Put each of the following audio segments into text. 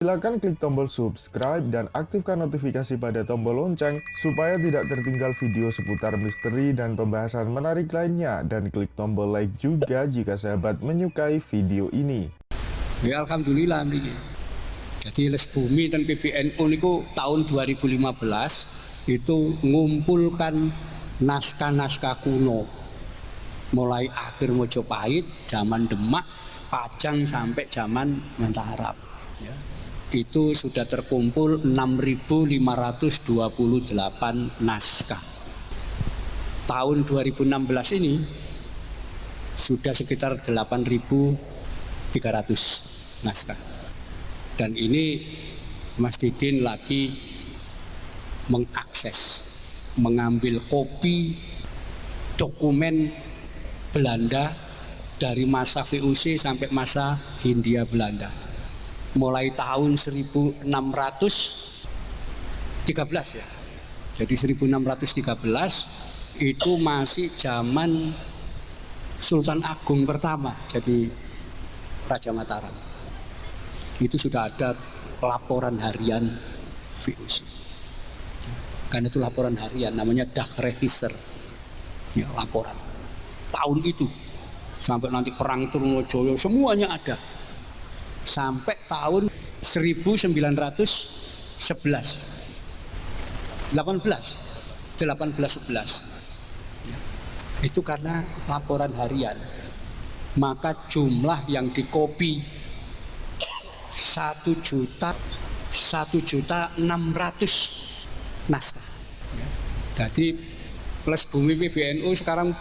Silakan klik tombol subscribe dan aktifkan notifikasi pada tombol lonceng supaya tidak tertinggal video seputar misteri dan pembahasan menarik lainnya, dan klik tombol like juga jika sahabat menyukai video ini. Ya alhamdulillah niki. Jadi Les Bumi dan PBNU niku tahun 2015 itu ngumpulkan naskah-naskah kuno mulai akhir Mojopahit, zaman Demak, Pajang sampai zaman Mataram. Ya. Itu sudah terkumpul 6.528 naskah. Tahun 2016 ini sudah sekitar 8.300 naskah. Dan ini Mas Didin lagi mengakses, mengambil kopi dokumen Belanda dari masa VOC sampai masa Hindia Belanda. Mulai tahun 1613 ya. Jadi 1613 itu masih zaman Sultan Agung pertama jadi Raja Mataram. Itu sudah ada laporan harian VOC. Karena itu laporan harian namanya Dagregister. Ya, laporan. Tahun itu sampai nanti perang Trunojoyo semuanya ada. Sampai tahun 1811 itu karena laporan harian, maka jumlah yang dikopi 1.600.000 naskah. Jadi Les Bumi PBNU sekarang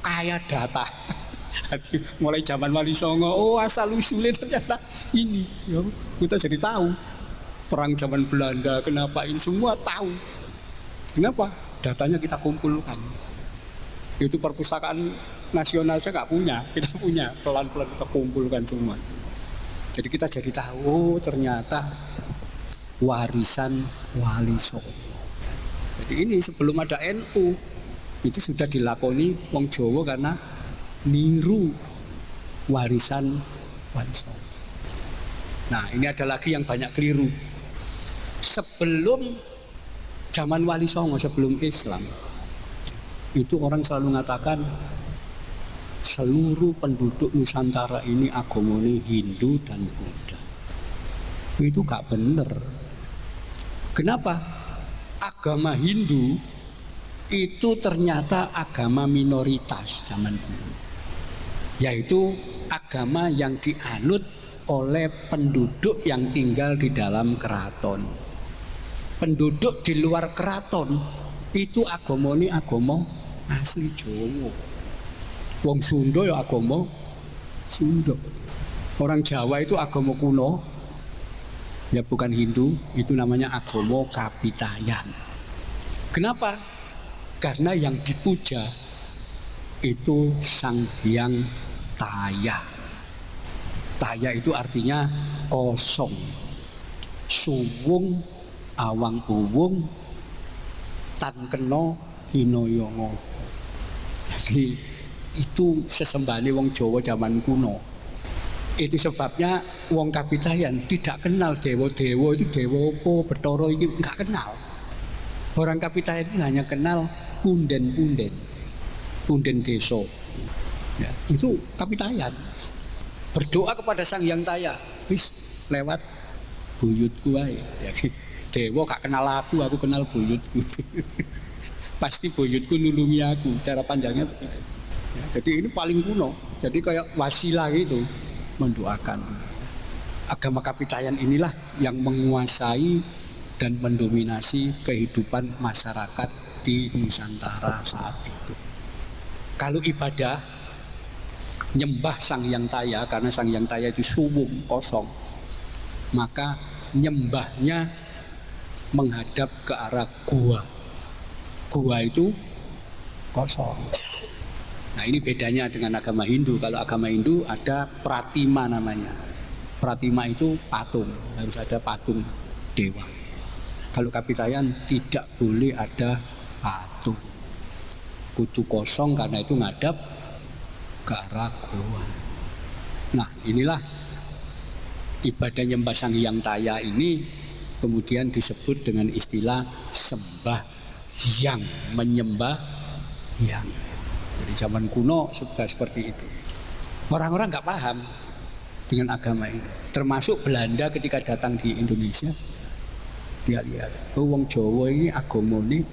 kaya data. Jadi mulai zaman Wali Songo, oh asal usulnya ternyata ini, ya, kita jadi tahu perang zaman Belanda, kenapa ini semua tahu. Kenapa? Datanya kita kumpulkan. Itu perpustakaan nasional saya nggak punya, kita punya, pelan-pelan kita kumpulkan semua. Jadi kita jadi tahu, oh ternyata warisan Wali Songo. Jadi ini sebelum ada NU itu sudah dilakoni wong Jawa karena niru warisan Wali Songo. Nah ini ada lagi yang banyak keliru. Sebelum zaman Wali Songo, sebelum Islam, itu orang selalu mengatakan seluruh penduduk Nusantara ini agamanya Hindu dan Buddha. Itu gak bener. Kenapa? Agama Hindu itu ternyata agama minoritas zaman dulu, yaitu agama yang dianut oleh penduduk yang tinggal di dalam keraton. Penduduk di luar keraton itu agama ini agama asli Jawa. Wong Sunda ya agama Sunda. Orang Jawa itu agama kuno, ya bukan Hindu, itu namanya agama Kapitayan. Kenapa? Karena yang dipuja itu Sang Hyang Taya. Taya itu artinya kosong. Suwung awang uwung tan kena hinoyongo. Jadi itu sesembahane wong Jawa zaman kuno. Itu sebabnya wong Kapitayan tidak kenal dewa-dewa itu dewa apa, Bathara itu enggak kenal. Orang Kapitayan itu hanya kenal punden-punden desa. Ya, itu Kapitayan. Berdoa kepada Sang Hyang Taya, wis lewat buyutku ae. Ya, dewa gak kenal aku kenal buyutku. Pasti buyutku nulungi aku. Cara panjangnya begitu. Ya, jadi ini paling kuno. Jadi kayak wasilah gitu mendoakan. Agama Kapitayan inilah yang menguasai dan mendominasi kehidupan masyarakat di Nusantara saat itu. Kalau ibadah nyembah Sang Hyang Taya, karena Sang Hyang Taya itu suwung kosong, maka nyembahnya menghadap ke arah gua. Gua itu kosong. Nah ini bedanya dengan agama Hindu. Kalau agama Hindu ada pratima namanya. Pratima itu patung, harus ada patung dewa. Kalau Kapitayan tidak boleh ada patung, kudu kosong, karena itu ngadap ke arah gua. Nah inilah ibadah nyembah Sang Hyang Taya ini kemudian disebut dengan istilah sembah hyang, menyembah hyang. Jadi zaman kuno sudah seperti itu. Orang-orang nggak paham dengan agama ini. Termasuk Belanda ketika datang di Indonesia, dia lihat, oh wong Jawa ini agama ini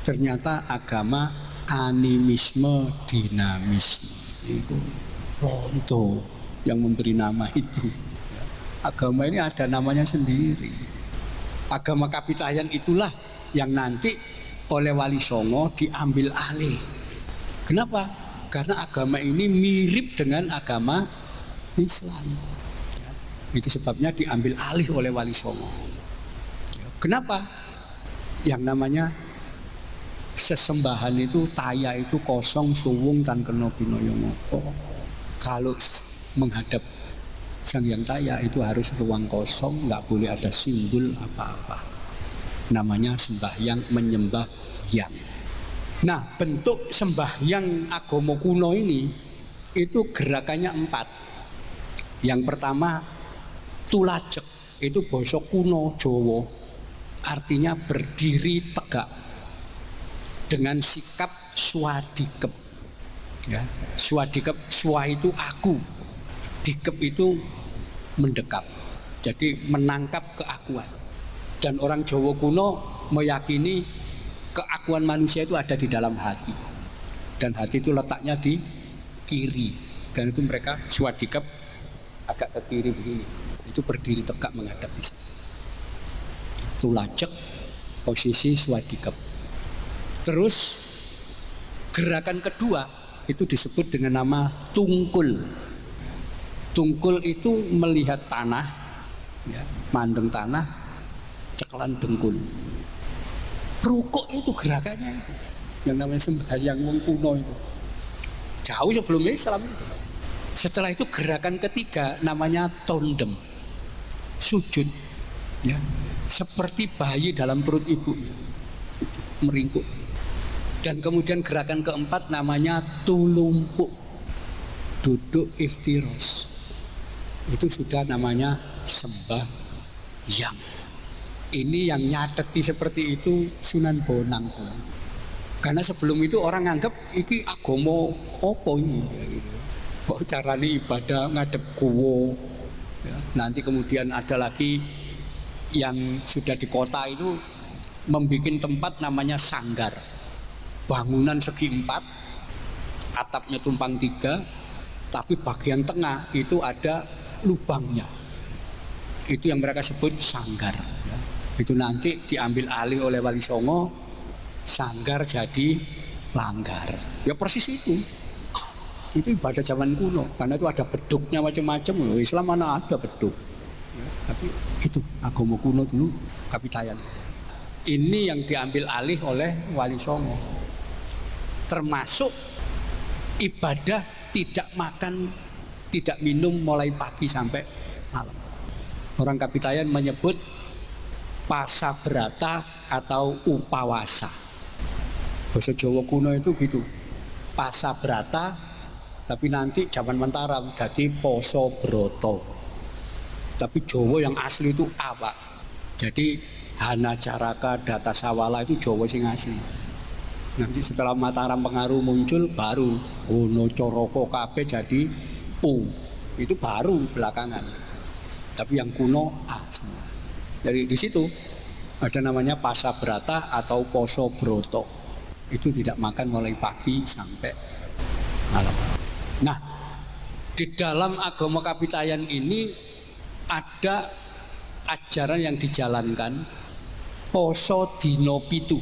ternyata agama animisme dinamisme. Itu Lonto yang memberi nama itu. Agama ini ada namanya sendiri. Agama Kapitayan itulah yang nanti oleh Wali Songo diambil alih. Kenapa? Karena agama ini mirip dengan agama Islam. Itu sebabnya diambil alih oleh Wali Songo. Kenapa? Yang namanya sesembahan itu, taya itu kosong, suwung tan kena pinoyo ngopo. Kalau menghadap Sang Hyang Taya itu harus ruang kosong, nggak boleh ada simbol apa-apa. Namanya sembahyang menyembah hyang. Nah, bentuk sembahyang agama kuno ini itu gerakannya 4. Yang pertama tulajek, itu basa kuno Jawa, artinya berdiri tegak dengan sikap swadikep. Ya, swadikep, swa itu aku, dikep itu mendekap, jadi menangkap keakuan. Dan orang Jawa kuno meyakini keakuan manusia itu ada di dalam hati, dan hati itu letaknya di kiri, dan itu mereka swadikep agak ke kiri begini, itu berdiri tegak menghadap bisa. Tulajek posisi swadikep. Terus gerakan kedua itu disebut dengan nama tungkul. Tungkul itu melihat tanah, ya, mandeng tanah, cekelan dengkul. Rukuk itu gerakannya itu, yang namanya sembahyang wong kuno itu. Jauh sebelum Islam itu. Setelah itu gerakan ketiga namanya tondem, sujud, ya, seperti bayi dalam perut ibu, meringkuk. Dan kemudian gerakan keempat namanya tulumpuk, duduk iftiros. Itu sudah namanya sembahyang. Ini yang nyateti seperti itu Sunan Bonang. Karena sebelum itu orang nganggap iki agama apa ini? Kok caranya ibadah ngadep kuwo. Ya, nanti kemudian ada lagi yang sudah di kota itu membuat tempat namanya sanggar. Bangunan segi 4, atapnya tumpang 3, tapi bagian tengah itu ada lubangnya. Itu yang mereka sebut sanggar. Itu nanti diambil alih oleh Wali Songo, sanggar jadi langgar. Ya persis itu. Itu ibadah zaman kuno, karena itu ada beduknya macam-macam loh. Islam mana ada beduk. Ya, tapi itu agama kuno dulu, Kapitayan. Ini yang diambil alih oleh Wali Songo. Termasuk ibadah tidak makan, tidak minum mulai pagi sampai malam. Orang Kapitayan menyebut pasabrata atau upawasa. Bahasa Jawa kuno itu gitu. Pasabrata, tapi nanti zaman Mataram jadi poso broto. Tapi Jawa yang asli itu apa? Jadi Hana Caraka Data Sawala itu Jawa sing asli. Nanti setelah Mataram pengaruh muncul baru Wono Coroko kabeh jadi U. Itu baru belakangan. Tapi yang kuno A semua. Dari di situ ada namanya pasabrata atau poso broto. Itu tidak makan mulai pagi sampai malam. Nah, di dalam agama Kapitayan ini ada ajaran yang dijalankan poso dino pitu,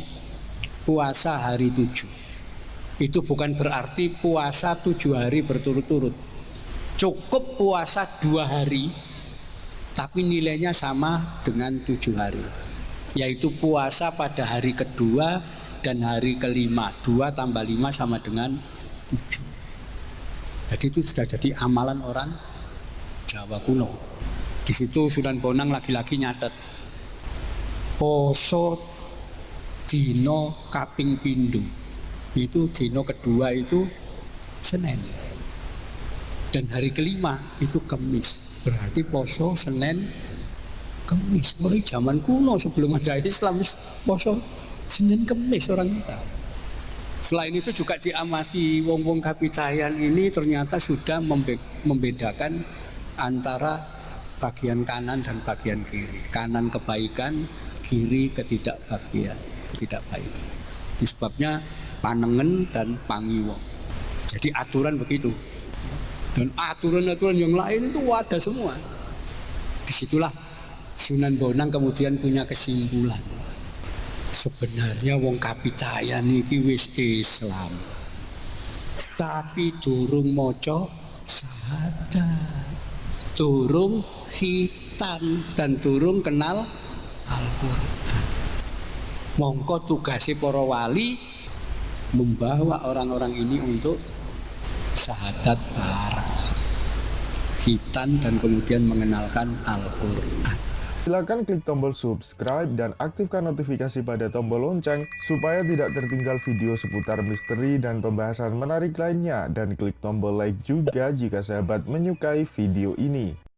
puasa hari 7. Itu bukan berarti puasa 7 hari berturut-turut. Cukup puasa 2 hari, tapi nilainya sama dengan 7 hari. Yaitu puasa pada hari kedua dan hari kelima. 2 tambah 5 sama dengan 7. Jadi itu sudah jadi amalan orang Jawa kuno. Di situ Sunan Bonang lagi-lagi nyatet poso dino kaping pindho. Itu dino kedua itu Senin. Dan hari kelima itu Kemis. Berarti poso Senin Kemis. Mulai zaman kuno sebelum ada Islam poso Senin Kemis orang kita. Selain itu juga diamati wong-wong Kapitayan ini ternyata sudah membedakan antara bagian kanan dan bagian kiri. Kanan kebaikan, kiri ketidakbaikan. Itu sebabnya panengen dan pangiwo. Jadi aturan begitu. Dan aturan-aturan yang lain itu ada semua. Disitulah Sunan Bonang kemudian punya kesimpulan. Sebenarnya wong Kapitayan iki wis Islam. Tapi durung maca syahadat. Durung khitan dan durung kenal Al-Qur'an. Mongko tugasnya para wali membawa orang-orang ini untuk syahadat bareng, khitan dan kemudian mengenalkan Al-Qur'an. Silakan klik tombol subscribe dan aktifkan notifikasi pada tombol lonceng supaya tidak tertinggal video seputar misteri dan pembahasan menarik lainnya, dan klik tombol like juga jika sahabat menyukai video ini.